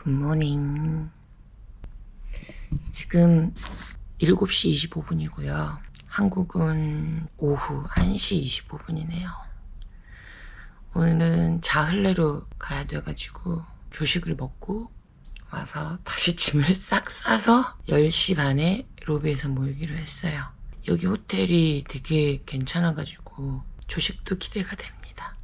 굿모닝. 지금 7시 25분이고요. 한국은 오후 1시 25분이네요. 오늘은 자흘레로 가야 돼가지고 조식을 먹고 와서 다시 짐을 싹 싸서 10시 반에 로비에서 모이기로 했어요. 여기 호텔이 되게 괜찮아가지고 조식도 기대가 됩니다.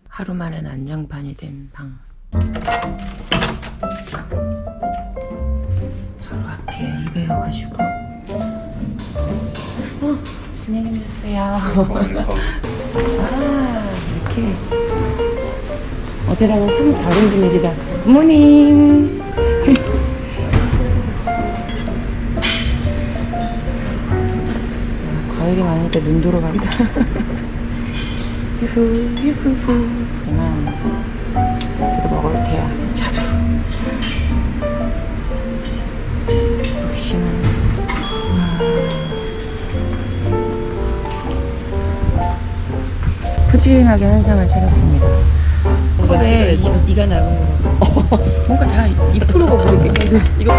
하루 만에 난장판이 된 방. 바로 앞에 엘베여가지고. 안녕히 계세요. 이렇게 어제랑은 사뭇 다른 분위기다. 굿모닝. 과일이 많으니까 눈 돌아간다. 유후 유후후. 하지만 이거 먹을 테야. 자두. 역시나. 푸짐하게 한상을 차렸습니다. 컵에 이가 나온 거라고. 뭔가 다 2%가 모르겠네. 이거.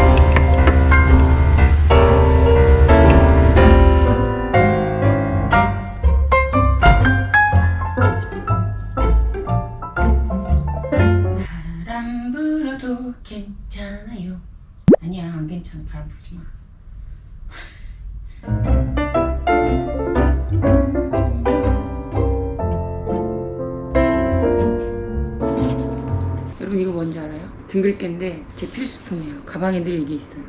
바람 불어도 괜찮아요. 아니야, 안 괜찮아. 바람 불지 마. 여러분 이거 뭔지 알아요? 등글개인데 제 필수품이에요. 가방에 늘 이게 있어요.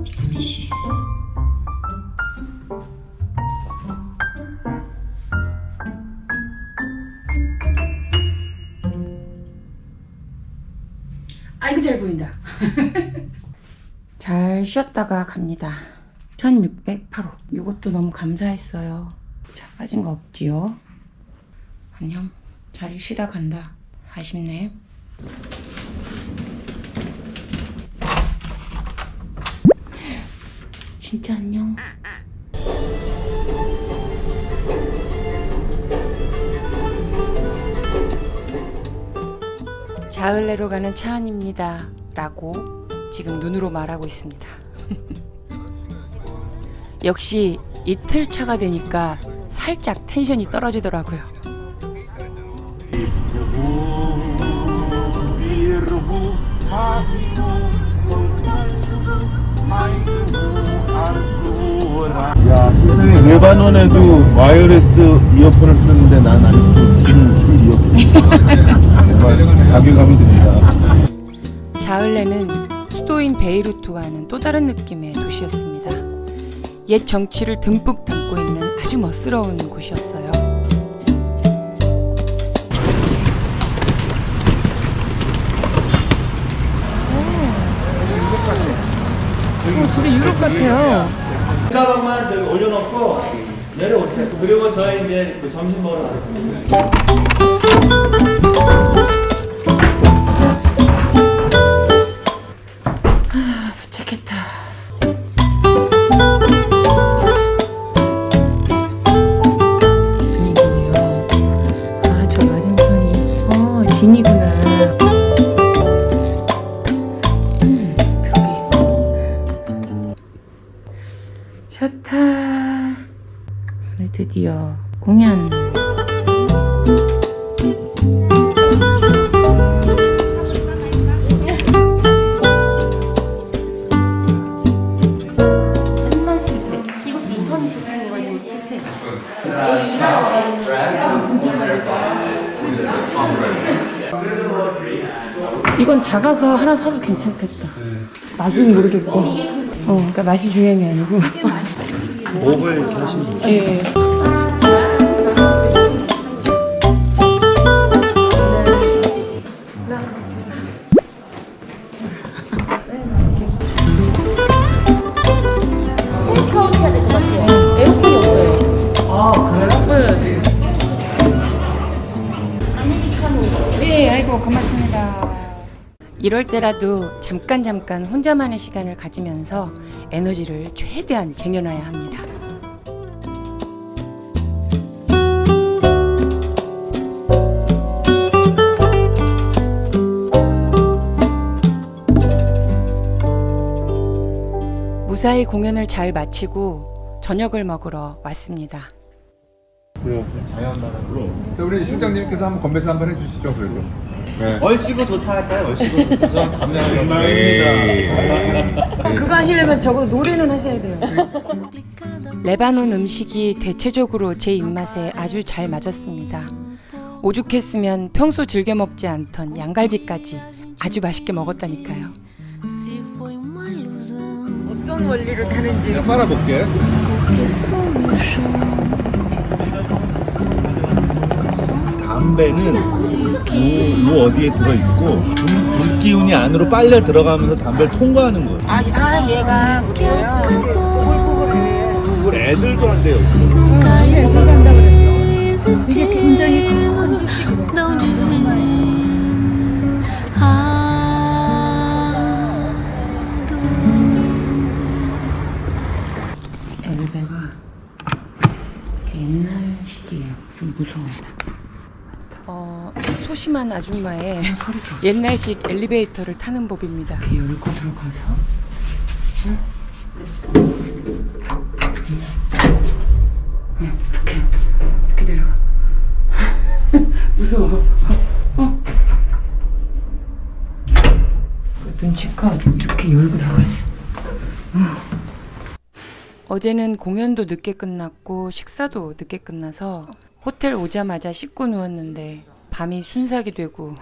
비타민C. 아이고 잘 보인다. 잘 쉬었다가 갑니다. 1608호. 이것도 너무 감사했어요. 자, 빠진 거 없지요? 안녕. 잘 쉬다 간다. 아쉽네. 진짜 안녕. 자흘레로 가는 차 안입니다. 라고 지금 눈으로 말하고 있습니다. 역시 이틀 차가 되니까 살짝 텐션이 떨어지더라고요. 야, 세상에 레바논에도 와이어리스 이어폰을 쓰는데 난 아직도 줄 이어폰. 정말 자괴감이 듭니다. 자흘레는 수도인 베이루트와는 또 다른 느낌의 도시였습니다. 옛 정치를 듬뿍 담고 있는 아주 멋스러운 곳이었어요. 진짜 유럽 같아요. 가방만 저기 올려놓고 내려오세요. 그리고 저희 이제 그 점심 먹으러 가겠습니다. 도착했다. 저 맞은편이 진이구나. 좋다. 오늘 드디어 공연. 이건 작아서 하나 사도 괜찮겠다. 맛은 모르겠고. 그러니까 맛이 중요한 게 아니고. 목을 이렇게 하시면 돼요. 예. 에어컨이 없어요. 아 그래요? 네. 네, 아이고 고맙습니다. 이럴 때라도 잠깐 혼자만의 시간을 가지면서 에너지를 최대한 쟁여놔야 합니다. 무사히 공연을 잘 마치고 저녁을 먹으러 왔습니다. 자, 우리 실장님께서 한번 건배사 한번 해주시죠. 그래도. 네. 얼씨구 좋다 할까요? 얼씨구 좋다. 저 감사합니다. 그거 하시려면 저거 노래는 하셔야 돼요. 레바논 음식이 대체적으로 제 입맛에 아주 잘 맞았습니다. 오죽했으면 평소 즐겨 먹지 않던 양갈비까지 아주 맛있게 먹었다니까요. 어떤 원리로 타는지 그냥 빨아볼게. 담배는 요 어디에 들어있고 불 기운이 안으로 빨려 들어가면서 담배를 통과하는 거예요. 얘가 그걸 애들도 한대요. 이게 굉장히 큰 휴식이래요. 엘베가 옛날식이에요. 좀 무서워요. 소심한 아줌마의 옛날식 엘리베이터를 타는 법입니다. 열고 들어가서 이렇게 내려가. 무서워. 눈치껏 이렇게 열고 나가야 돼. 어제는 공연도 늦게 끝났고 식사도 늦게 끝나서 호텔 오자마자 씻고 누웠는데 밤이 순삭이 되고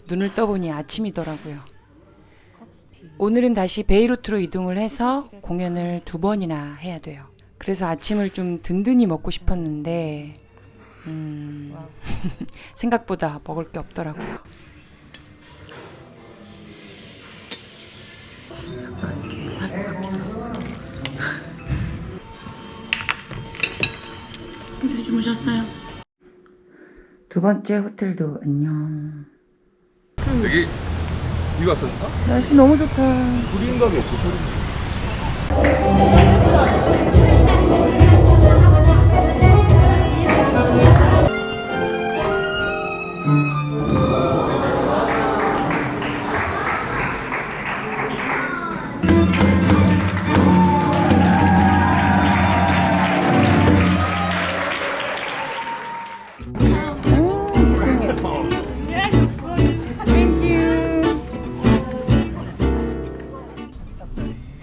눈을 떠보니 아침이더라고요. 오늘은 다시 베이루트로 이동을 해서 공연을 2번이나 해야 돼요. 그래서 아침을 좀 든든히 먹고 싶었는데 생각보다 먹을 게 없더라고요. 약간 이렇게 살을 같기도 하고. 네, 주무셨어요? 2번째 호텔도 안녕. 여기 왔었나? 날씨 너무 좋다. 불인가 겠지.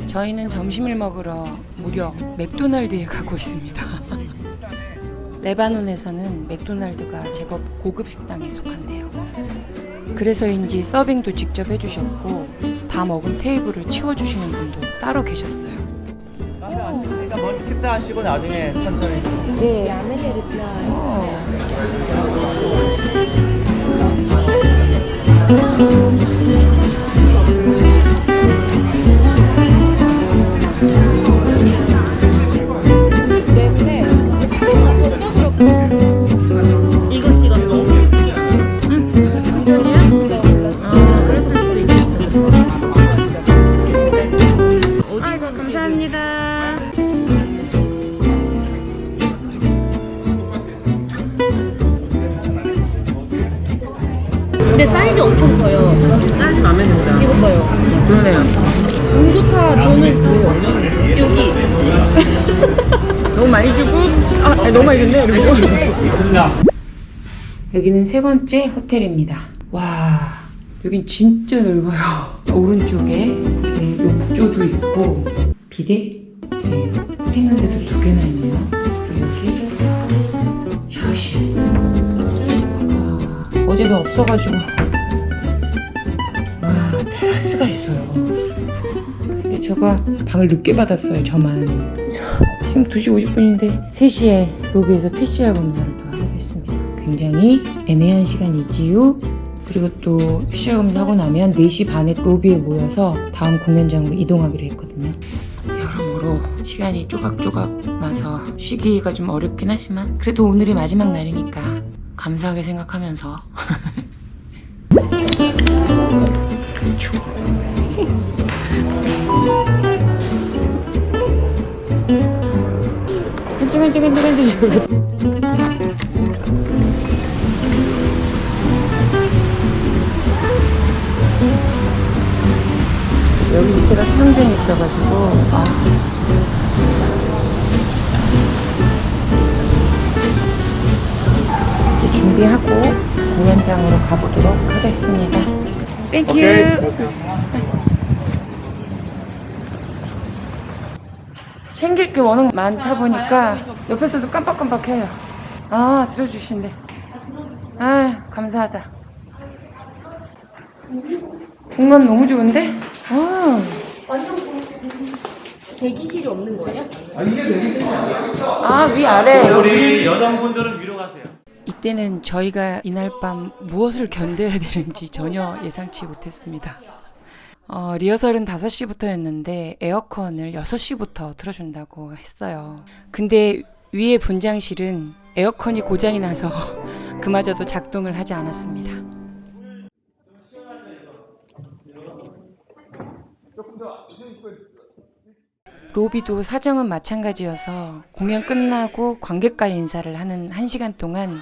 저희는 점심을 먹으러 무려 맥도날드에 가고 있습니다. 레바논에서는 맥도날드가 제법 고급 식당에 속한대요. 그래서인지 서빙도 직접 해주셨고 다 먹은 테이블을 치워주시는 분도 따로 계셨어요. 그러니까 먼저 식사하시고 나중에 천천히. 이거 찍었어. 그랬을 수도 있겠다. 아이고, 감사합니다. 근데 사이즈 엄청 커요. 사이즈 마음에 든다. 이거 봐요. 그러네요. 너무 좋다. 저는 여기. 너무 많이 주고 너무 많이 줬네. 여기는 3번째 호텔입니다. 와, 여긴 진짜 넓어요. 오른쪽에 욕조도 있고 비데 있는데도 2개나 있네요. 그리고 여기 샤워실. 슬리퍼가 어제도 없어가지고. 와, 테라스가 있어요. 근데 제가 방을 늦게 받았어요. 저만. 지금 2시 50분인데 3시에 로비에서 PCR 검사를 또 하기로 했습니다. 굉장히 애매한 시간이지요. 그리고 또 PCR 검사하고 나면 4시 반에 로비에 모여서 다음 공연장으로 이동하기로 했거든요. 여러모로 시간이 조각조각 나서 쉬기가 좀 어렵긴 하지만 그래도 오늘이 마지막 날이니까 감사하게 생각하면서 간질간질간질간질. 여기 밑에가 수영장이 있어가지고 준비하고 공연장으로 가보도록 하겠습니다. 땡큐. 챙길 게 워낙 많다 보니까 옆에서도 깜빡깜빡해요. 아, 들어주신대. 아, 감사하다. 공간 너무 좋은데? 아. 대기실이 없는 거예요? 아, 위아래. 우리 여성분들은 위로 가세요. 이때는 저희가 이날 밤 무엇을 견뎌야 되는지 전혀 예상치 못했습니다. 리허설은 5시부터였는데 에어컨을 6시부터 틀어준다고 했어요. 근데 위에 분장실은 에어컨이 고장이 나서 그마저도 작동을 하지 않았습니다. 로비도 사정은 마찬가지여서 공연 끝나고 관객과의 인사를 하는 1시간 동안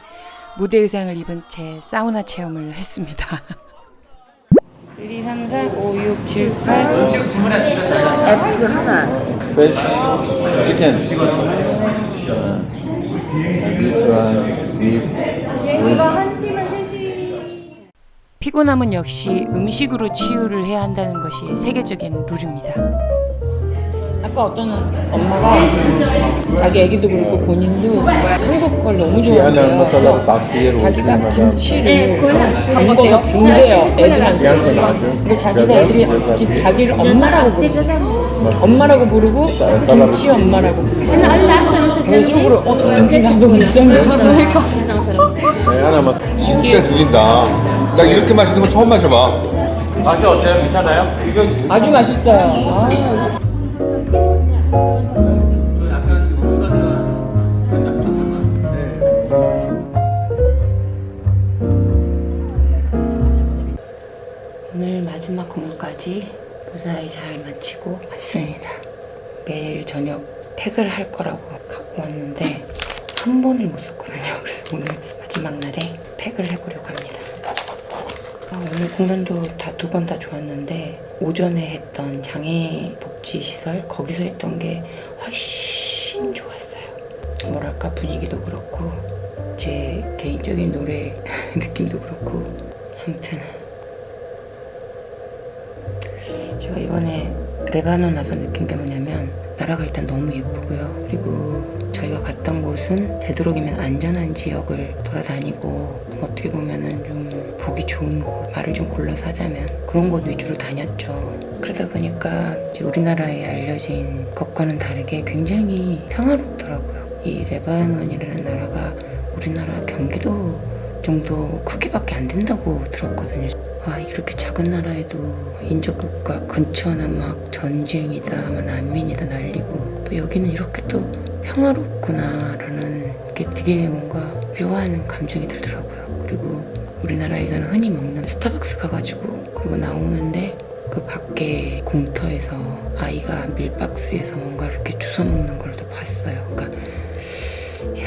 무대 의상을 입은 채 사우나 체험을 했습니다. 1, 2, 3, 4, 5, 6, 7, 8 음식 주문했습니다. F 하나. Fish, chicken. This one, beef. 이거 한 팀은 3시. 피곤함은 역시 음식으로 치유를 해야 한다는 것이 세계적인 룰입니다. 아까 어떤 엄마가 자기 애기도 그렇고 본인도 한국 걸 너무 좋아해요. 자기가 김치를 담궈서 준대요, 애들한테. 근데 자기가 애들이 자기를 엄마라고 부르고 김치 엄마라고 부르고. 그래서 속으로 김치 나도 먹자. 진짜 죽인다. 나 이렇게 맛있는 거 처음 마셔봐. 맛이 어때요? 괜찮아요? 이거 아주 맛있어요. 아. 오늘 마지막 공연까지 무사히 잘 마치고 왔습니다. 매일 저녁 팩을 할 거라고 갖고 왔는데 한 번을 못 썼거든요. 그래서 오늘 마지막 날에 팩을 해보려고 합니다. 오늘 공연도 다 2번 다 좋았는데 오전에 했던 장애복지시설 거기서 했던 게 훨씬 좋았어요. 뭐랄까 분위기도 그렇고 제 개인적인 노래 느낌도 그렇고 아무튼 제가 이번에 레바논 와서 느낀 게 뭐냐면 나라가 일단 너무 예쁘고요. 그리고 저희가 갔던 곳은 되도록이면 안전한 지역을 돌아다니고 어떻게 보면은 좀 보기 좋은 곳, 말을 좀 골라서 하자면 그런 곳 위주로 다녔죠. 그러다 보니까 이제 우리나라에 알려진 것과는 다르게 굉장히 평화롭더라고요. 이 레바논이라는 나라가 우리나라 경기도 정도 크기밖에 안 된다고 들었거든요. 아, 이렇게 작은 나라에도 인접국가 근처는 막 전쟁이다, 막 난민이다 난리고 또 여기는 이렇게 또 평화롭구나라는 게 되게 뭔가 묘한 감정이 들더라고요. 그리고 우리나라에서는 흔히 먹는 스타벅스 가가지고 그리고 나오는데 그 밖에 공터에서 아이가 밀박스에서 뭔가 이렇게 주워 먹는 걸 또 봤어요. 그러니까 이야,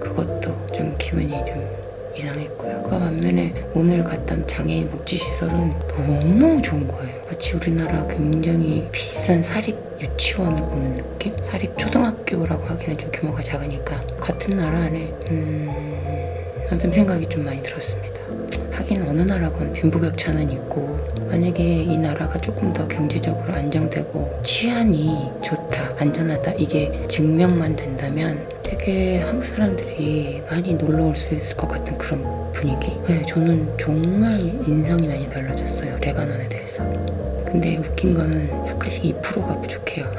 그것도 좀 기분이 좀 이상했고요. 그 반면에 오늘 갔던 장애인 복지시설은 너무너무 좋은 거예요. 마치 우리나라 굉장히 비싼 사립 유치원을 보는 느낌? 사립 초등학교라고 하기는 좀 규모가 작으니까 같은 나라 안에 아무튼 생각이 좀 많이 들었습니다. 하긴 어느 나라건 빈부격차는 있고 만약에 이 나라가 조금 더 경제적으로 안정되고 치안이 좋다, 안전하다 이게 증명만 된다면 되게 한국 사람들이 많이 놀러 올 수 있을 것 같은 그런 분위기. 네, 저는 정말 인상이 많이 달라졌어요. 레바논에 대해서. 근데 웃긴 거는 약간씩 2%가 부족해요.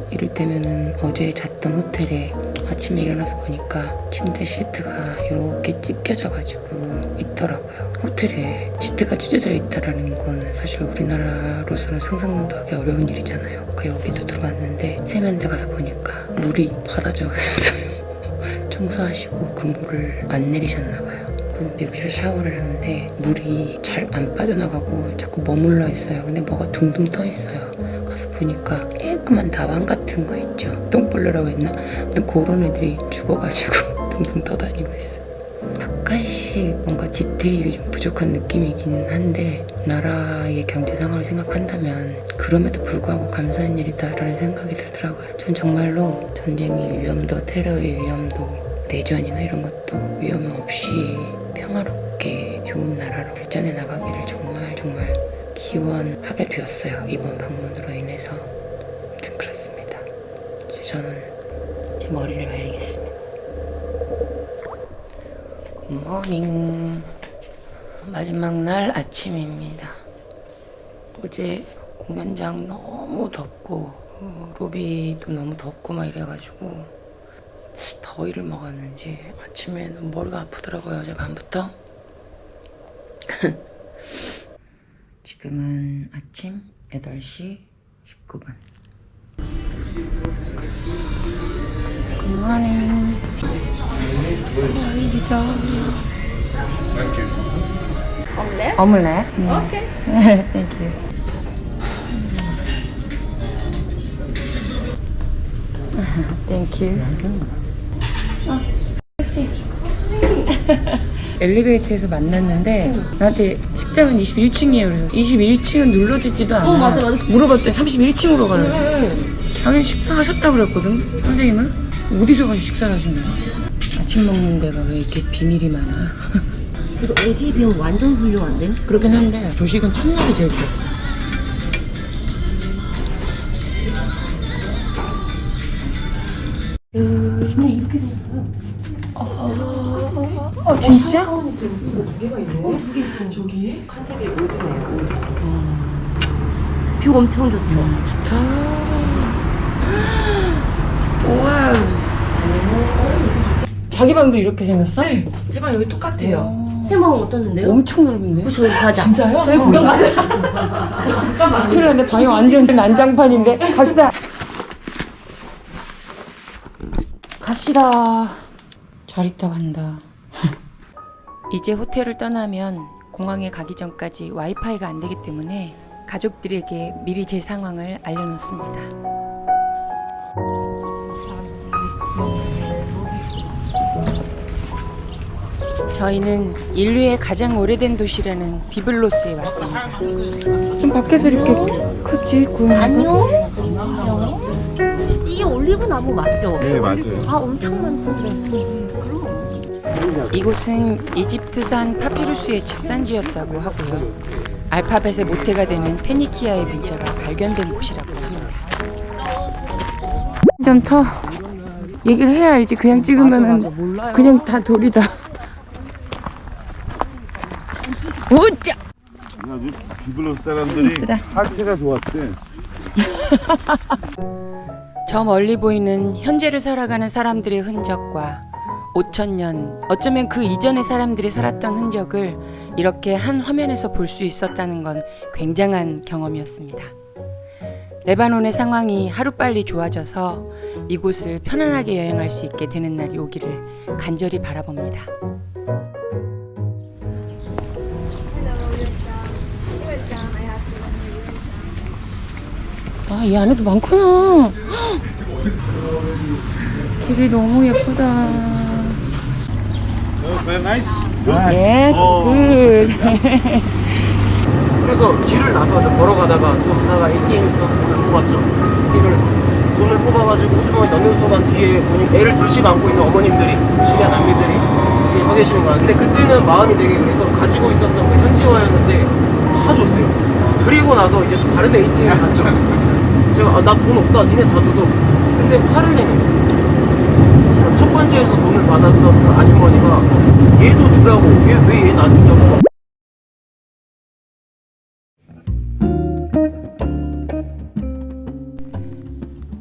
이를테면은 어제 잤던 호텔에 아침에 일어나서 보니까 침대 시트가 이렇게 찢겨져가지고 있더라고요. 호텔에 시트가 찢어져 있다라는 거는 사실 우리나라로서는 상상도 하기 어려운 일이잖아요. 그 여기도 들어왔는데 세면대 가서 보니까 물이 받아져 있어요. 청소하시고 그 물을 안 내리셨나봐요. 그리고 여기서 샤워를 하는데 물이 잘 안 빠져나가고 자꾸 머물러 있어요. 근데 뭐가 둥둥 떠 있어요. 가서 보니까 깔끔한 다방 같은 거 있죠. 똥벌레라고 했나? 근데 그런 애들이 죽어가지고 둥둥 떠다니고 있어요. 약간씩 뭔가 디테일이 좀 부족한 느낌이긴 한데 나라의 경제 상황을 생각한다면 그럼에도 불구하고 감사한 일이다라는 생각이 들더라고요. 전 정말로 전쟁의 위험도 테러의 위험도 내전이나 이런 것도 위험 없이 평화롭게 좋은 나라로 발전해 나가기를 정말 기원하게 되었어요. 이번 방문으로 인해서. 아무튼 그렇습니다. 이제 저는 제 머리를 말리겠습니다. 굿모닝. 마지막 날 아침입니다. 어제 공연장 너무 덥고 로비도 너무 덥고 막 이래가지고 더위를 먹었는지 아침에 너무 머리가 아프더라고요. 어제 밤부터. 지금은 아침 8시 19분. 굿모닝. 오믈렛? 오케이. 땡큐. 땡큐. 엘리베이터에서 만났는데 나한테 식당은 21층이에요. 그래서 21층은 눌러지지도 않아. 맞아. 물어봤더니 31층으로 가라고. 자기 식사하셨다고 그랬거든. 선생님은 어디서 가서 식사를 하신 거지? 아침 먹는 데가 왜 이렇게 비밀이 많아? 그래도 애기 비용 완전 훌륭한데요? 그러긴 한데 조식은 첫날이 제일 좋아. 근데 이렇게 생겼어요. 진짜? 두 개가 있네. 두 개 있어. 저기 컨셉이 올드네요. 뷰 엄청 좋죠? 좋다. 우와. 자기 방도 이렇게 생겼어? 네. 제 방 여기 똑같아요. 세방은 어떻는데요? 엄청 넓은데? 저희 가자. 진짜요? 저희 구경 가자. 잠깐만. 큰일 났네. 방이 완전 난장판인데. 갑시다. 갑시다. 잘 있다 간다. 이제 호텔을 떠나면 공항에 가기 전까지 와이파이가 안 되기 때문에 가족들에게 미리 제 상황을 알려놓습니다. 저희는 인류의 가장 오래된 도시라는 비블로스에 왔습니다. 좀 밖에서 이렇게 크지? 안녕? 이게 올리브 나무 맞죠? 네, 맞아요. 아, 엄청 많던데. 이곳은 이집트산 파피루스의 집산지였다고 하고요. 알파벳의 모태가 되는 페니키아의 문자가 발견된 곳이라고 합니다. 좀 더 얘기를 해야 알지. 그냥 찍으면은 그냥 다 돌이다. 오짜! 비블로스 사람들이 하체가 좋았대. 저 멀리 보이는 현재를 살아가는 사람들의 흔적과 5,000년, 어쩌면 그 이전의 사람들이 살았던 흔적을 이렇게 한 화면에서 볼 수 있었다는 건 굉장한 경험이었습니다. 레바논의 상황이 하루빨리 좋아져서 이곳을 편안하게 여행할 수 있게 되는 날이 오기를 간절히 바라봅니다. 아, 이 안에도 많구나. 길이 너무 예쁘다. Very nice. Yes, good. 그래서 길을 나서 걸어가다가 또 쓰다가 ATM에서 돈을 뽑았죠. 돈을 뽑아가지고 호주머니 넣는 순간 뒤에 보니 애를 둘씩 안고 있는 어머님들이, 시리아 난민들이 뒤에 서 계시는 거야. 근데 그때는 마음이 되게 그래서 가지고 있었던 그 현지화였는데 다 줬어요. 그리고 나서 이제 또 다른 ATM에 갔죠. 제가 나 돈 없다, 니네 다 줘서. 근데 화를 내는 거예요. 첫 번째에서 돈을 받았던 그 아주머니가 얘도 주라고, 왜 얘 안 주냐고.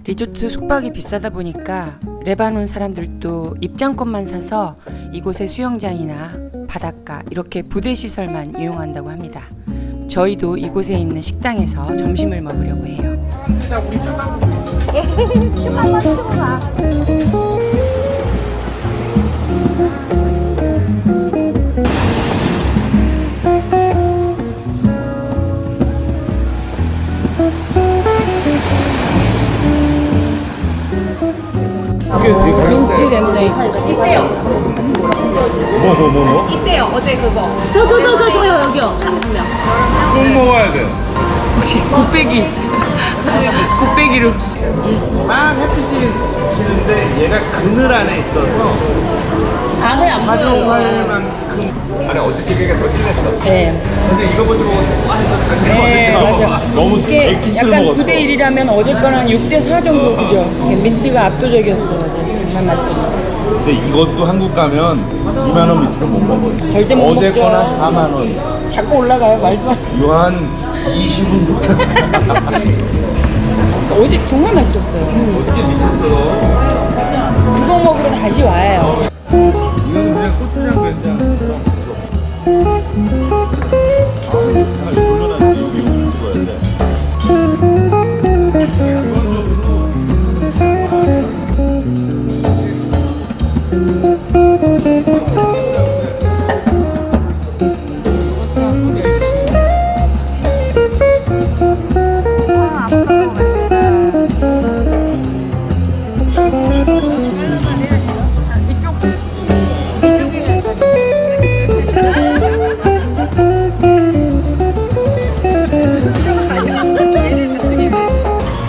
리조트 숙박이 비싸다 보니까 레바논 사람들도 입장권만 사서 이곳의 수영장이나 바닷가 이렇게 부대 시설만 이용한다고 합니다. 저희도 이곳에 있는 식당에서 점심을 먹으려고 해요. 김치 냄새. 있대요. 뭐? 있대요. 어제 그거. 저요, 여기요. 한 명. 꼭 먹어야 돼. 혹시 곱빼기. 곱빼기로. 막 햇빛이 지는데 얘가 그늘 안에 있어서 자세히 안 보여요. 아니 어저께 걔가 더 진했어. 네. 사실 이거 먼저 먹어서 와 했었는데 네, 맞아. 너무 이게 액기스를 약간 먹었어. 9대1이라면 어제 거는 6대4 정도, 그죠? 민트가 압도적이었어, 어제. 정말 맛있어. 근데 이것도 한국 가면 2만 원 밑으로 못 먹어요. 절대 못 어제 먹죠. 거나 4만 원. 자꾸 올라가요, 말씀. 요한 20분 정도. 어제 정말 맛있었어요. 어떻게 미쳤어? 그거 먹으러 다시 와요. 이거는 그냥 고추장 된장. 돌려놨지. 여기 찍어야 돼.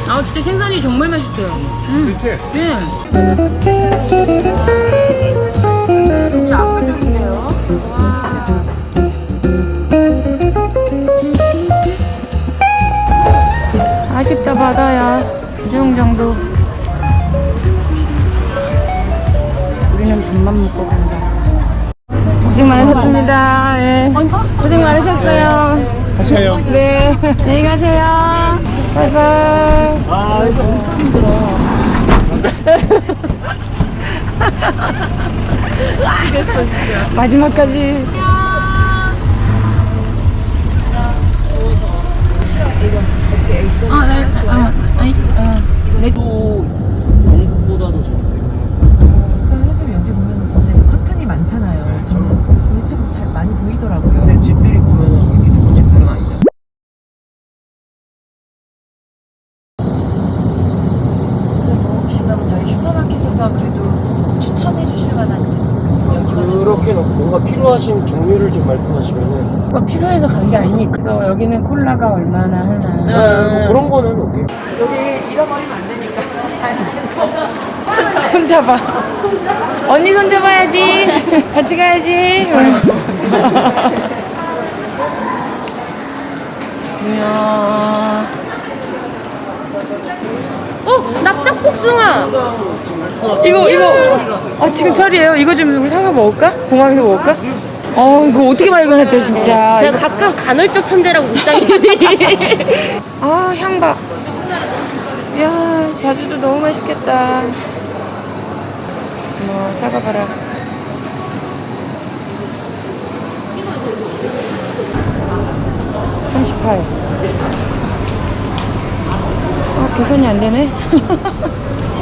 아, 진짜 생선이 정말 맛있어요. 그렇지? 네. 진짜 압도적인데요. 아쉽다, 바다야. 수영장도. 우리는 밥만 먹고 간다. 고생 많으셨습니다. 네. 고생 많으셨어요. 하셔요. 네. 안녕히 가세요. 바이바이. 아, 이거 엄청 마지막까지. 영국보다도 좋은데. 사실 여기 보면 진짜 커튼이 많잖아요. 저는 근데 참 잘 많이 보이더라고요. 근데 집들이 보면은 그렇게 좋은 집들은 아니죠. 혹시 그러면 저희 슈퍼마켓에서 그래도 꼭 추천해 주실 만한 여기가 그렇게 뭔가 필요하신 종류를 좀 말씀하시면은 뭐 필요해서 간 게 아니니까. 그래서 여기는 콜라가 얼마나 하나. 뭐 그런 거는 오케이. 여기 잃어버리면 안 되니까 잘 손 잡아. 언니 손 잡아야지. 같이 가야지. 이야. 납작복숭아. 이거. 아, 지금 철이에요. 이거 좀 우리 사서 먹을까? 공항에서 먹을까? 이거 어떻게 발견했대, 진짜. 제가 가끔 간헐적 천재라고 입장이. 아, 향봐. 이야, 자주도 너무 맛있겠다. 사과봐라. 계산이 안 되네.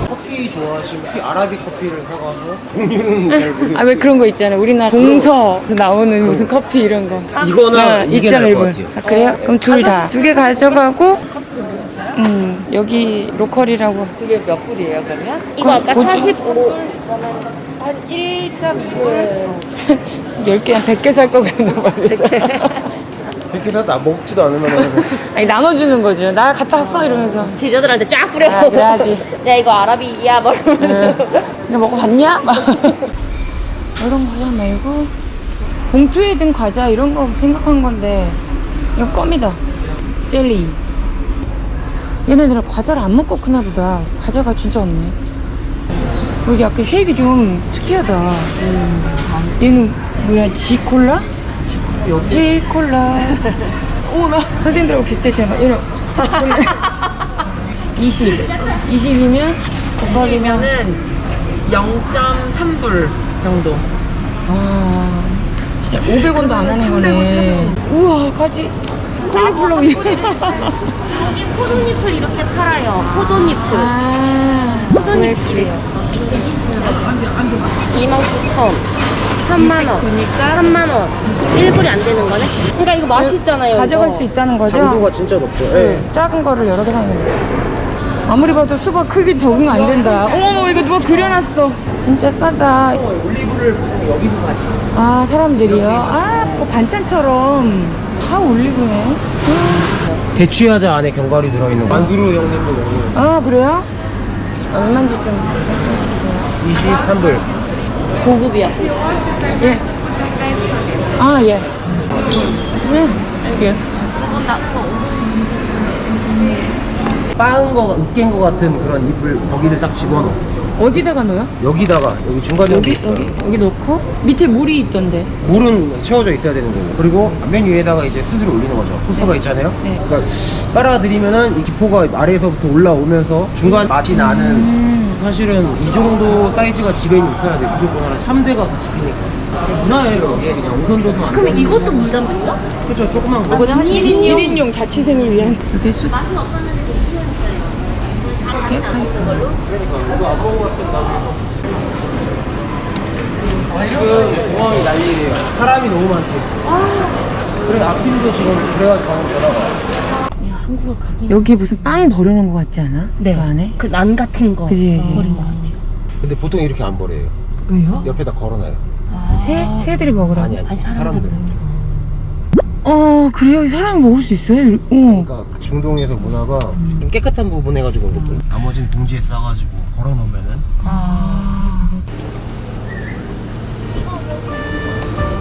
커피 좋아하시면 아라비 커피를 사가서 종류는 잘 모르겠어요. 아, 왜 그런 거 있잖아. 우리나라 동서에서 나오는 무슨 커피 이런 거. 이거나 이게 나을 것 2.1불. 같아요. 아, 그래요? 그럼 둘 다. 2개 가져가고, 여기 로컬이라고. 그게 몇 불이에요, 그러면? 이거 아까 고주? 45. 한 1.2불. 10개, 한 100개 살 거 그랬나 봐요. 이렇게 사도 먹지도 않으면 아니, 나눠주는 거죠. 나 갔다 왔어, 이러면서. 제자들한테 쫙 뿌려. 아, 그래야지. 야, 이거 아라비야. 뭐 이러면서. 이거 먹어봤냐? 막. 이런 과자 말고 봉투에 든 과자 이런 거 생각한 건데 이거 껌이다. 젤리. 얘네들은 과자를 안 먹고 크나 보다. 과자가 진짜 없네. 여기 약간 쉐입이 좀 특이하다. 얘는 뭐야? 지콜라? 지콜라. 오, 나 선생님들하고 비슷해지나 봐. 이런. 20이면 곱하기면은 0.3불 정도. 아, 진짜 500원도 안 하는 거네. 우와, 가지. 콜리플로우. 여기 포도잎을 이렇게 팔아요. 포도잎을. 아, 포도잎이래요. 29,000원. 3만원. 그러니까 3만원. 1불이 안 되는 거네? 그러니까 이거 맛있잖아요. 가져갈 이거. 수 있다는 거죠? 당도가 진짜 높죠. 예. 작은 거를 여러 개 사는 거. 아무리 봐도 수박 크기 적응 안 된다. 어머, 이거 누가 그려놨어. 진짜 싸다. 올리브를 보통 여기서 사지. 아, 사람들이요? 아, 뭐 반찬처럼. 다 올리브네. 대추야자 안에 견과류 들어있는 거. 만수르 형님도 먹는 아, 그래요? 얼마인지 좀 해주세요. 23불. 고급이야. 예. 아, 예. 네. 예. 빠은 거, 으깬 거 같은 그런 잎을 거기를 딱 집어넣어. 어디다가 넣어요? 여기다가, 여기 중간에 여기, 있어요. 여기 넣고 밑에 물이 있던데. 물은 채워져 있어야 되는 거고. 그리고 맨 위에다가 이제 스스로 올리는 거죠. 소스가 있잖아요. 네. 그러니까 빨아들이면은 이 기포가 아래에서부터 올라오면서 중간 맛이 나는. 사실은 이 정도 사이즈가 집에 있어야 돼. 무조건 하나 3대가 같이 피니까. 문화예요. 이게 그냥 우선도도 안. 그럼 이것도 물담배인가? 그렇죠. 조그만 거. 이거는 한 1인용 자취생을 위한 이게 수 맛은 없었는데 되게 싫었어요. 이렇게 파이프 걸로. 그러니까 이거 안 먹은 것 같은데. 지금 공항이 난리래요. 사람이 너무 많대. 그래 앞팀도 지금 그래가지고 방금 전화가. 야, 한국을 가긴. 여기 무슨 빵 버려놓은 것 같지 않아? 네. 저 안에? 그 난 같은 거. 그지, 그지. 버린 것 같아요. 근데 보통 이렇게 안 버려요. 왜요? 옆에다 걸어놔요. 새들이 먹으라고? 아니 아니, 사람들. 그래요? 사람이 먹을 수 있어요? 그러니까 중동에서 문화가 좀 깨끗한 부분 해가지고 그렇고 나머지는 봉지에 싸가지고 걸어놓으면은.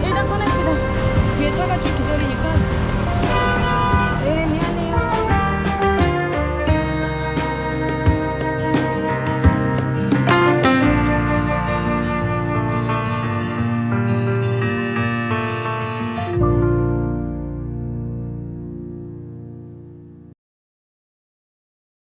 일단 꺼냅시다. 뒤에 차가 좀 기다리니까.